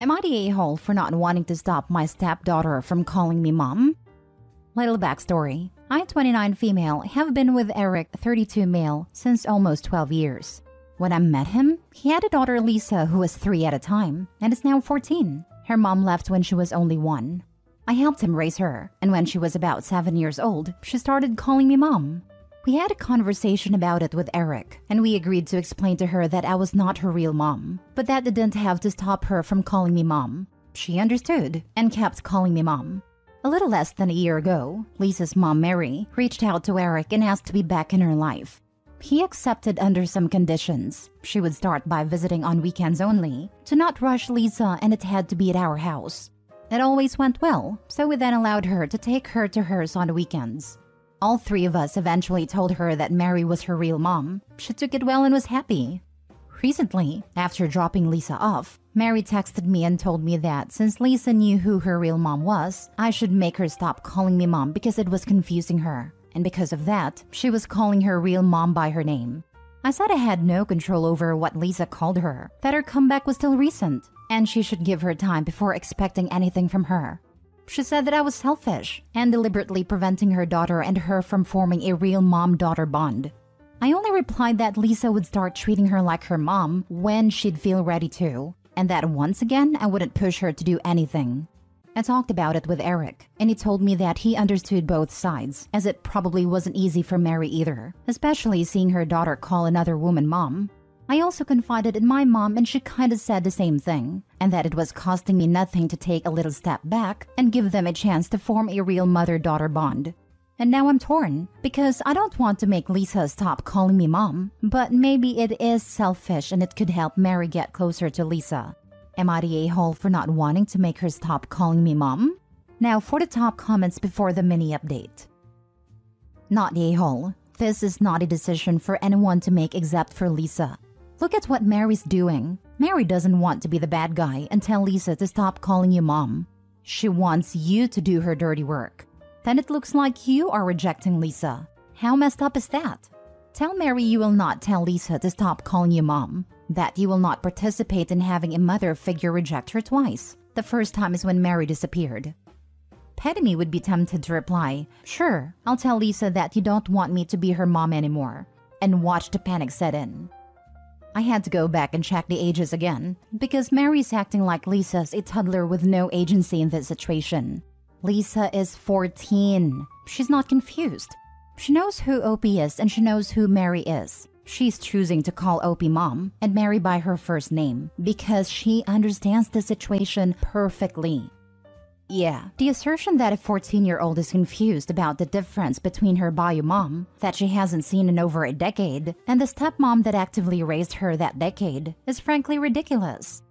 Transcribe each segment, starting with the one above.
Am I the a-hole for not wanting to stop my stepdaughter from calling me mom? Little backstory. I, 29 female, have been with Eric, 32 male, since almost 12 years. When I met him, he had a daughter Lisa who was 3 at a time and is now 14. Her mom left when she was only 1. I helped him raise her, and when she was about 7 years old, she started calling me mom. We had a conversation about it with Eric, and we agreed to explain to her that I was not her real mom, but that didn't have to stop her from calling me mom. She understood and kept calling me mom. A little less than a year ago, Lisa's mom, Mary, reached out to Eric and asked to be back in her life. He accepted under some conditions. She would start by visiting on weekends only, to not rush Lisa, and it had to be at our house. It always went well, so we then allowed her to take her to hers on the weekends. All 3 of us eventually told her that Mary was her real mom. She took it well and was happy. Recently, after dropping Lisa off, Mary texted me and told me that since Lisa knew who her real mom was, I should make her stop calling me mom because it was confusing her. And because of that, she was calling her real mom by her name. I said I had no control over what Lisa called her, that her comeback was still recent, and she should give her time before expecting anything from her. She said that I was selfish and deliberately preventing her daughter and her from forming a real mom-daughter bond. I only replied that Lisa would start treating her like her mom when she'd feel ready to, and that once again I wouldn't push her to do anything. I talked about it with Eric, and he told me that he understood both sides, as it probably wasn't easy for Mary either, especially seeing her daughter call another woman mom. I also confided in my mom, and she kinda said the same thing, and that it was costing me nothing to take a little step back and give them a chance to form a real mother-daughter bond. And now I'm torn, because I don't want to make Lisa stop calling me mom, but maybe it is selfish and it could help Mary get closer to Lisa. Am I the a-hole for not wanting to make her stop calling me mom? Now for the top comments before the mini update. Not the a-hole. This is not a decision for anyone to make except for Lisa. Look at what Mary's doing. Mary doesn't want to be the bad guy and tell Lisa to stop calling you mom. She wants you to do her dirty work. Then it looks like you are rejecting Lisa. How messed up is that? Tell Mary you will not tell Lisa to stop calling you mom. That you will not participate in having a mother figure reject her twice. The first time is when Mary disappeared. Petty me would be tempted to reply, "Sure, I'll tell Lisa that you don't want me to be her mom anymore," and watch the panic set in. I had to go back and check the ages again, because Mary's acting like Lisa's a toddler with no agency in this situation. Lisa is 14. She's not confused. She knows who Opie is and she knows who Mary is. She's choosing to call Opie mom and Mary by her first name because she understands the situation perfectly. Yeah, the assertion that a 14-year-old is confused about the difference between her bio mom, that she hasn't seen in over a decade, and the stepmom that actively raised her that decade, is frankly ridiculous.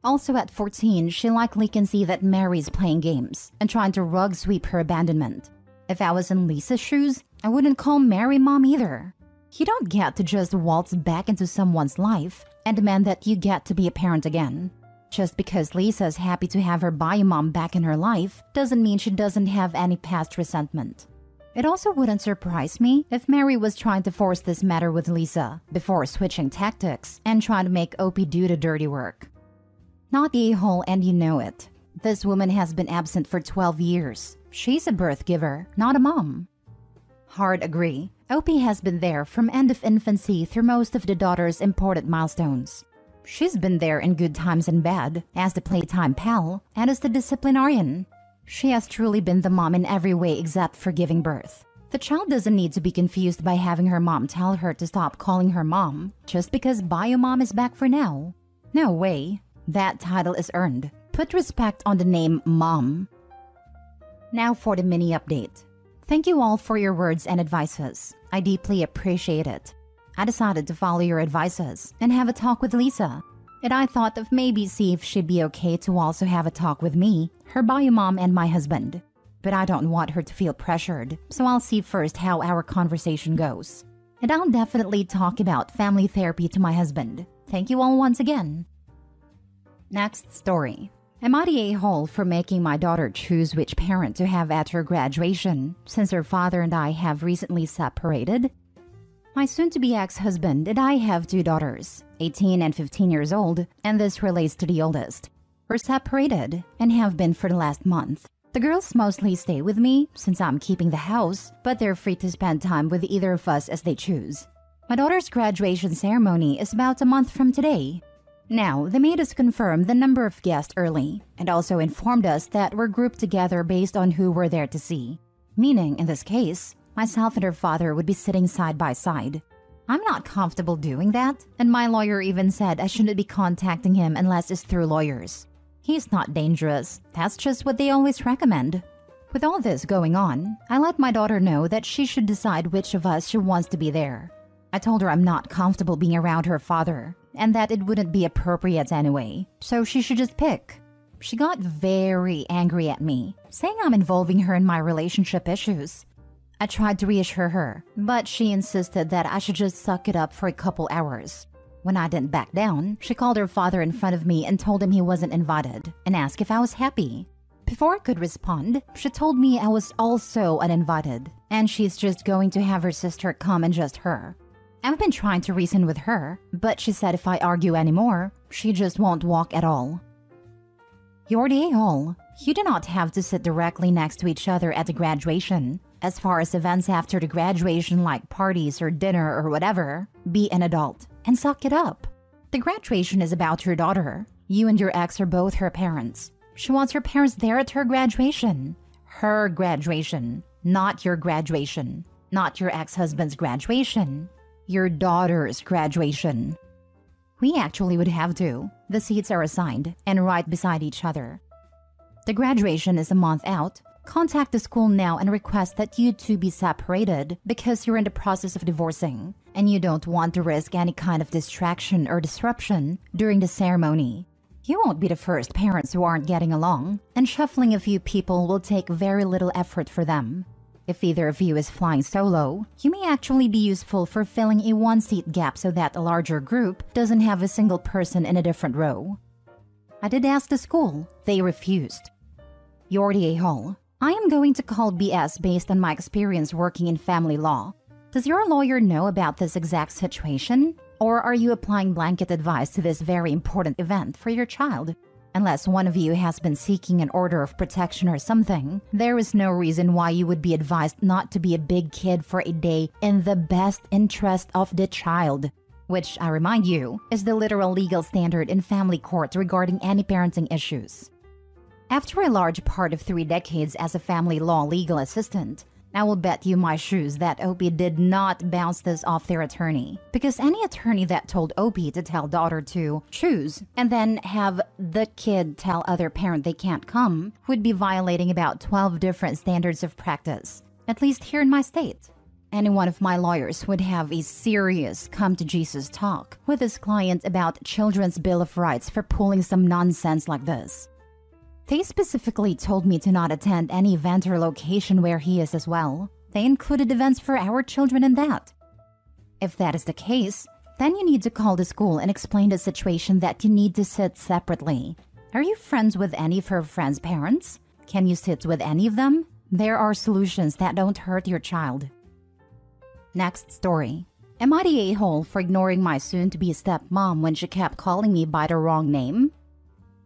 Also at 14, she likely can see that Mary's playing games and trying to rug sweep her abandonment. If I was in Lisa's shoes, I wouldn't call Mary mom either. You don't get to just waltz back into someone's life and demand that you get to be a parent again. Just because Lisa's happy to have her bio mom back in her life doesn't mean she doesn't have any past resentment. It also wouldn't surprise me if Mary was trying to force this matter with Lisa before switching tactics and trying to make Opie do the dirty work. Not the a-hole, and you know it. This woman has been absent for 12 years. She's a birth giver, not a mom. Hard agree. Opie has been there from end of infancy through most of the daughter's important milestones. She's been there in good times and bad, as the playtime pal, and as the disciplinarian. She has truly been the mom in every way except for giving birth. The child doesn't need to be confused by having her mom tell her to stop calling her mom just because bio mom is back for now. No way. That title is earned. Put respect on the name mom. Now for the mini update. Thank you all for your words and advices. I deeply appreciate it. I decided to follow your advices and have a talk with Lisa. And I thought of maybe see if she'd be okay to also have a talk with me, her bio mom, and my husband. But I don't want her to feel pressured, so I'll see first how our conversation goes. And I'll definitely talk about family therapy to my husband. Thank you all once again. Next story. Am I the a-hole for making my daughter choose which parent to have at her graduation, since her father and I have recently separated? My soon-to-be ex-husband and I have 2 daughters, 18 and 15 years old, and this relates to the oldest. We're separated and have been for the last month. The girls mostly stay with me since I'm keeping the house, but they're free to spend time with either of us as they choose. My daughter's graduation ceremony is about a month from today. Now, they made us confirm the number of guests early and also informed us that we're grouped together based on who we're there to see. Meaning, in this case, myself and her father would be sitting side by side. I'm not comfortable doing that, and my lawyer even said I shouldn't be contacting him unless it's through lawyers. He's not dangerous, that's just what they always recommend. With all this going on, I let my daughter know that she should decide which of us she wants to be there. I told her I'm not comfortable being around her father, and that it wouldn't be appropriate anyway, so she should just pick. She got very angry at me, saying I'm involving her in my relationship issues. I tried to reassure her, but she insisted that I should just suck it up for a couple hours. When I didn't back down, she called her father in front of me and told him he wasn't invited, and asked if I was happy. Before I could respond, she told me I was also uninvited, and she's just going to have her sister come and just her. I've been trying to reason with her, but she said if I argue anymore, she just won't walk at all. You're the a-hole. You do not have to sit directly next to each other at the graduation. As far as events after the graduation like parties or dinner or whatever, be an adult and suck it up. The graduation is about your daughter. You and your ex are both her parents. She wants her parents there at her graduation. Her graduation, not your graduation. Not your ex-husband's graduation. Your daughter's graduation. We actually would have to. The seats are assigned and right beside each other. The graduation is a month out. Contact the school now and request that you two be separated because you're in the process of divorcing and you don't want to risk any kind of distraction or disruption during the ceremony. You won't be the first parents who aren't getting along, and shuffling a few people will take very little effort for them. If either of you is flying solo, you may actually be useful for filling a one-seat gap so that a larger group doesn't have a single person in a different row. I did ask the school. They refused. You're the a-hole. I am going to call BS based on my experience working in family law. Does your lawyer know about this exact situation? Or are you applying blanket advice to this very important event for your child? Unless one of you has been seeking an order of protection or something, there is no reason why you would be advised not to be a big kid for a day in the best interest of the child. Which, I remind you, is the literal legal standard in family court regarding any parenting issues. After a large part of 3 decades as a family law legal assistant, I will bet you my shoes that Opie did not bounce this off their attorney. Because any attorney that told Opie to tell daughter to choose and then have the kid tell other parent they can't come would be violating about 12 different standards of practice, at least here in my state. Any one of my lawyers would have a serious come-to-Jesus talk with his client about Children's Bill of Rights for pulling some nonsense like this. They specifically told me to not attend any event or location where he is as well. They included events for our children in that. If that is the case, then you need to call the school and explain the situation that you need to sit separately. Are you friends with any of her friends' parents? Can you sit with any of them? There are solutions that don't hurt your child. Next story. Am I the a-hole for ignoring my soon-to-be stepmom when she kept calling me by the wrong name?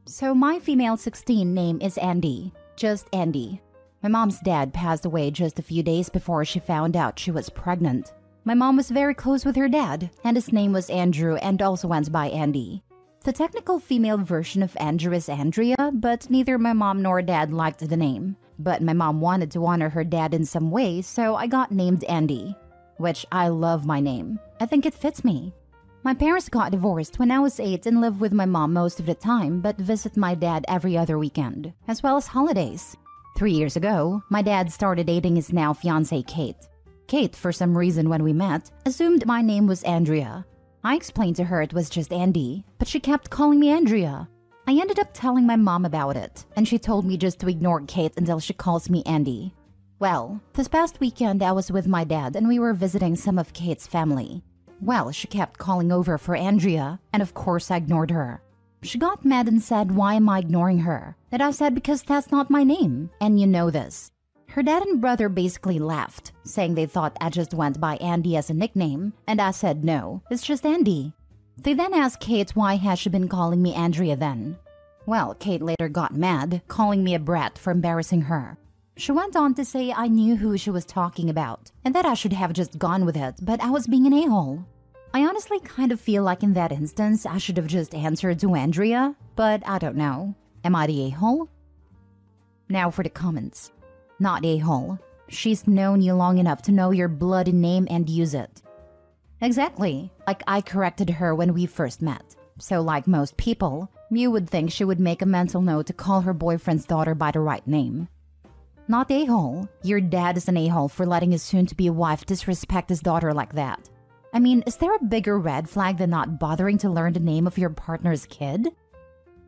So my female 16 name is Andy. Just Andy. My mom's dad passed away just a few days before she found out she was pregnant. My mom was very close with her dad, and his name was Andrew and also went by Andy. The technical female version of Andrew is Andrea, but neither my mom nor dad liked the name. But my mom wanted to honor her dad in some way, so I got named Andy. Which I love my name. I think it fits me. My parents got divorced when I was 8 and lived with my mom most of the time, but visit my dad every other weekend, as well as holidays. 3 years ago, my dad started dating his now fiancée Kate. Kate, for some reason when we met, assumed my name was Andrea. I explained to her it was just Andy, but she kept calling me Andrea. I ended up telling my mom about it, and she told me just to ignore Kate until she calls me Andy. Well, this past weekend I was with my dad and we were visiting some of Kate's family. Well, she kept calling over for Andrea, and of course I ignored her. She got mad and said, why am I ignoring her? And I said, because that's not my name, and you know this. Her dad and brother basically laughed, saying they thought I just went by Andy as a nickname, and I said no, it's just Andy. They then asked Kate why has she been calling me Andrea then. Well, Kate later got mad, calling me a brat for embarrassing her. She went on to say I knew who she was talking about, and that I should have just gone with it, but I was being an a-hole. I honestly kind of feel like in that instance I should have just answered to Andrea, but I don't know. Am I the a-hole? Now for the comments. Not a-hole. She's known you long enough to know your bloody name and use it. Exactly. Like I corrected her when we first met. So like most people, you would think she would make a mental note to call her boyfriend's daughter by the right name. Not a-hole. Your dad is an a-hole for letting his soon-to-be wife disrespect his daughter like that. I mean, is there a bigger red flag than not bothering to learn the name of your partner's kid?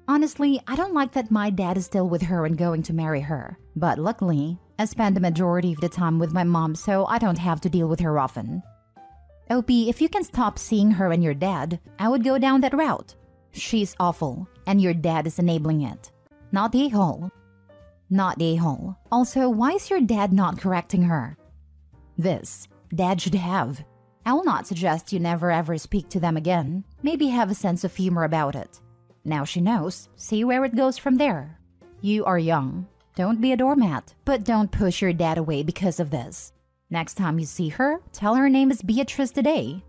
Honestly, I don't like that my dad is still with her and going to marry her. But luckily, I spend the majority of the time with my mom, so I don't have to deal with her often. Opie, if you can stop seeing her and your dad, I would go down that route. She's awful, and your dad is enabling it. Not a-hole. Not a-hole. Also, why is your dad not correcting her? This, dad should have. I will not suggest you never ever speak to them again. Maybe have a sense of humor about it. Now she knows. See where it goes from there. You are young. Don't be a doormat, but don't push your dad away because of this. Next time you see her, tell her name is Beatrice today.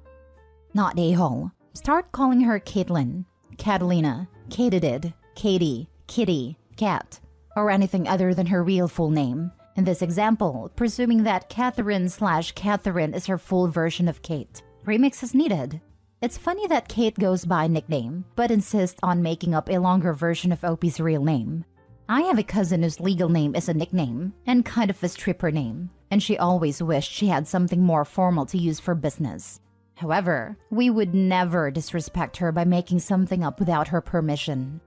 Not a-hole. Start calling her Caitlin, Catalina, Katedid, Katie, Kitty, Cat, or anything other than her real full name. In this example, presuming that Catherine/Catherine is her full version of Kate. Remix is needed. It's funny that Kate goes by nickname, but insists on making up a longer version of Opie's real name. I have a cousin whose legal name is a nickname, and kind of a stripper name, and she always wished she had something more formal to use for business. However, we would never disrespect her by making something up without her permission.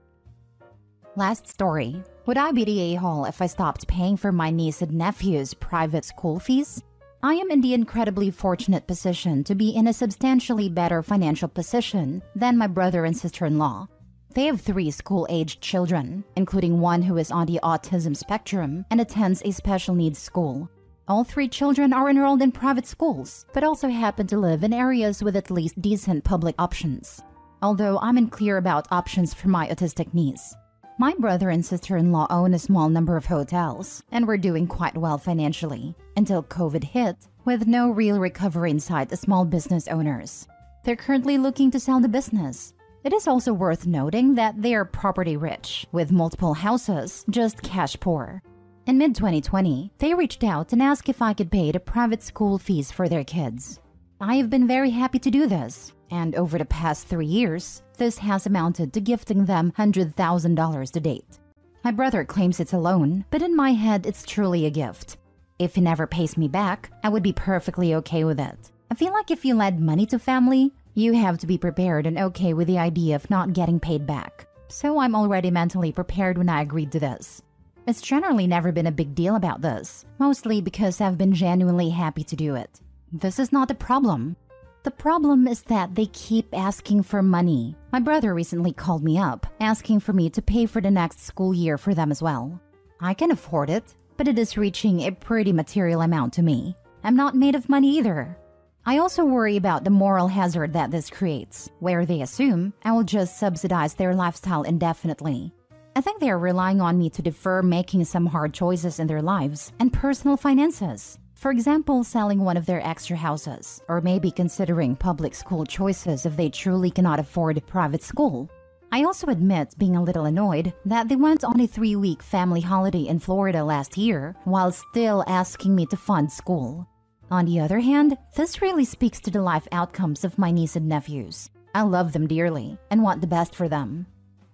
Last story. Would I be the a-hole if I stopped paying for my niece and nephew's private school fees? I am in the incredibly fortunate position to be in a substantially better financial position than my brother and sister-in-law. They have 3 school-aged children, including one who is on the autism spectrum and attends a special needs school. All 3 children are enrolled in private schools, but also happen to live in areas with at least decent public options. Although I'm unclear about options for my autistic niece. My brother and sister-in-law own a small number of hotels, and were doing quite well financially, until COVID hit, with no real recovery in sight as small business owners. They're currently looking to sell the business. It is also worth noting that they are property rich, with multiple houses, just cash poor. In mid-2020, they reached out and asked if I could pay the private school fees for their kids. I have been very happy to do this, and over the past 3 years, this has amounted to gifting them $100,000 to date. My brother claims it's a loan, but in my head it's truly a gift. If he never pays me back, I would be perfectly okay with it. I feel like if you lend money to family, you have to be prepared and okay with the idea of not getting paid back. So I'm already mentally prepared when I agreed to this. It's generally never been a big deal about this, mostly because I've been genuinely happy to do it. This is not the problem. The problem is that they keep asking for money. My brother recently called me up, asking for me to pay for the next school year for them as well. I can afford it, but it is reaching a pretty material amount to me. I'm not made of money either. I also worry about the moral hazard that this creates, where they assume I will just subsidize their lifestyle indefinitely. I think they are relying on me to defer making some hard choices in their lives and personal finances. For example, selling one of their extra houses, or maybe considering public school choices if they truly cannot afford private school. I also admit being a little annoyed that they went on a 3-week family holiday in Florida last year while still asking me to fund school. On the other hand, this really speaks to the life outcomes of my niece and nephews. I love them dearly and want the best for them.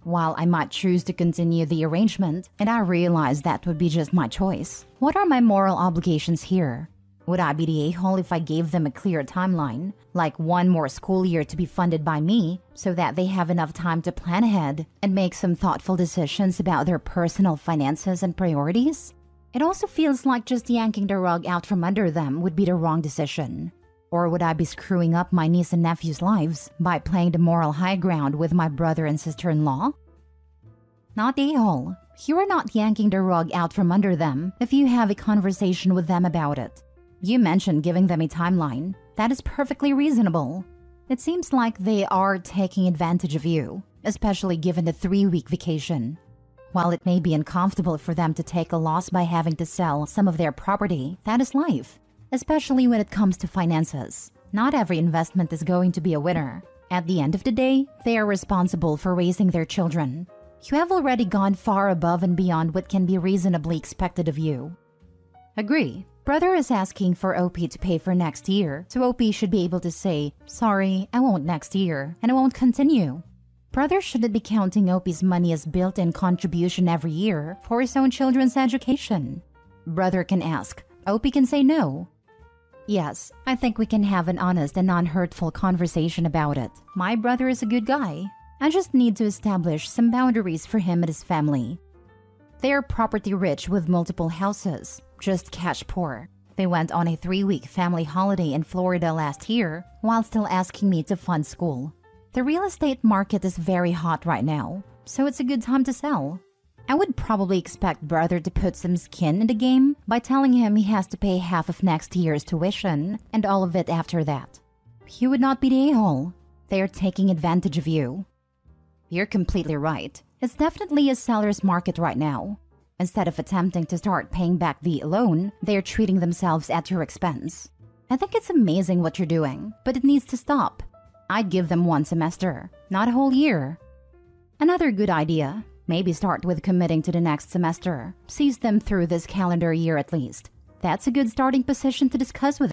While I might choose to continue the arrangement, and I realize that would be just my choice, what are my moral obligations here? Would I be the a-hole if I gave them a clear timeline, like 1 more school year to be funded by me, so that they have enough time to plan ahead and make some thoughtful decisions about their personal finances and priorities? It also feels like just yanking the rug out from under them would be the wrong decision. Or would I be screwing up my niece and nephew's lives by playing the moral high ground with my brother and sister-in-law? Not a-hole. You are not yanking the rug out from under them if you have a conversation with them about it. You mentioned giving them a timeline. That is perfectly reasonable. It seems like they are taking advantage of you. especially given the 3-week vacation. While it may be uncomfortable for them to take a loss by having to sell some of their property, that is life, especially when it comes to finances. Not every investment is going to be a winner. At the end of the day, they are responsible for raising their children. You have already gone far above and beyond what can be reasonably expected of you. Agree. Brother is asking for OP to pay for next year, so OP should be able to say, "Sorry, I won't next year, and I won't continue." Brother shouldn't be counting OP's money as built-in contribution every year for his own children's education. Brother can ask, OP can say no. Yes, I think we can have an honest and non-hurtful conversation about it. My brother is a good guy. I just need to establish some boundaries for him and his family. They are property rich with multiple houses, just cash poor. They went on a 3-week family holiday in Florida last year while still asking me to fund school. The real estate market is very hot right now, so it's a good time to sell. I would probably expect brother to put some skin in the game by telling him he has to pay half of next year's tuition and all of it after that. He would not be the a-hole. They are taking advantage of you. You're completely right. It's definitely a seller's market right now. Instead of attempting to start paying back the loan, they are treating themselves at your expense. I think it's amazing what you're doing, but it needs to stop. I'd give them 1 semester, not a whole year. Another good idea. Maybe start with committing to the next semester. Sees them through this calendar year at least. That's a good starting position to discuss with